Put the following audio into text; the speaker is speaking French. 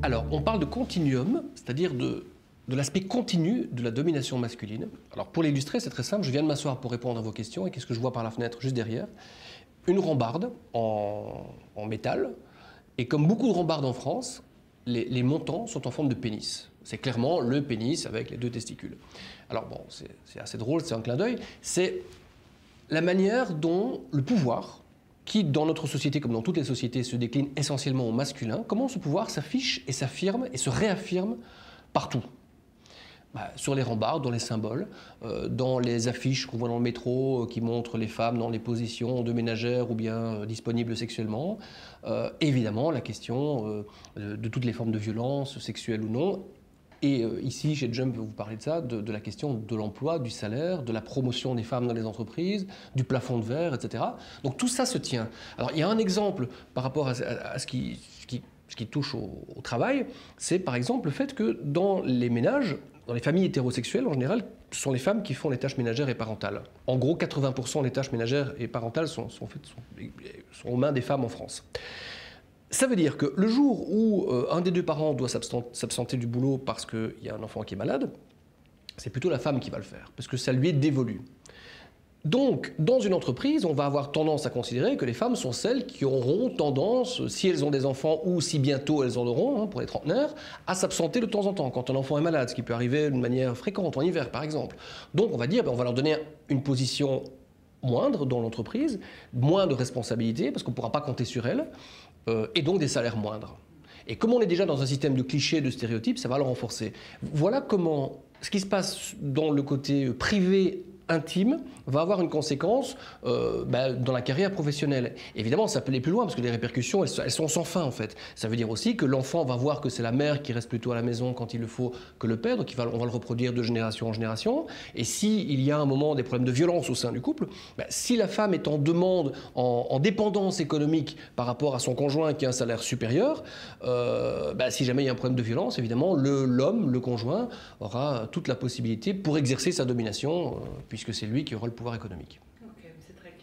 Alors, on parle de continuum, c'est-à-dire de l'aspect continu de la domination masculine. Alors, pour l'illustrer, c'est très simple. Je viens de m'asseoir pour répondre à vos questions. Et qu'est-ce que je vois par la fenêtre juste derrière? Une rambarde en métal. Et comme beaucoup de rambardes en France, les montants sont en forme de pénis. C'est clairement le pénis avec les deux testicules. Alors bon, c'est assez drôle, c'est un clin d'œil. C'est la manière dont le pouvoir, qui dans notre société comme dans toutes les sociétés se décline essentiellement au masculin, comment ce pouvoir s'affiche et s'affirme et se réaffirme partout. Sur les rambardes, dans les symboles, dans les affiches qu'on voit dans le métro qui montrent les femmes dans les positions de ménagères ou bien disponibles sexuellement. Évidemment, la question de toutes les formes de violence, sexuelles ou non. Et ici, chez Jump, vous parlez de ça, de la question de l'emploi, du salaire, de la promotion des femmes dans les entreprises, du plafond de verre, etc. Donc tout ça se tient. Alors il y a un exemple par rapport à ce qui touche au travail, c'est par exemple le fait que dans les ménages, dans les familles hétérosexuelles, en général, ce sont les femmes qui font les tâches ménagères et parentales. En gros, 80% des tâches ménagères et parentales sont aux mains des femmes en France. Ça veut dire que le jour où un des deux parents doit s'absenter du boulot parce qu'il y a un enfant qui est malade, c'est plutôt la femme qui va le faire, parce que ça lui est dévolu. Donc, dans une entreprise, on va avoir tendance à considérer que les femmes sont celles qui auront tendance, si elles ont des enfants ou si bientôt elles en auront, pour les trentenaires, à s'absenter de temps en temps quand un enfant est malade, ce qui peut arriver de manière fréquente, en hiver par exemple. Donc on va dire, on va leur donner une position moindre dans l'entreprise, moins de responsabilités, parce qu'on ne pourra pas compter sur elles, et donc des salaires moindres. Et comme on est déjà dans un système de clichés, de stéréotypes, ça va le renforcer. Voilà comment ce qui se passe dans le côté privé intime va avoir une conséquence dans la carrière professionnelle. Évidemment, ça peut aller plus loin parce que les répercussions, elles sont sans fin en fait. Ça veut dire aussi que l'enfant va voir que c'est la mère qui reste plutôt à la maison quand il le faut que le père, donc on va le reproduire de génération en génération. Et s'il y a un moment des problèmes de violence au sein du couple, si la femme est en demande, en dépendance économique par rapport à son conjoint qui a un salaire supérieur, si jamais il y a un problème de violence, évidemment, l'homme, le conjoint, aura toute la possibilité pour exercer sa domination puisque c'est lui qui aura le pouvoir économique.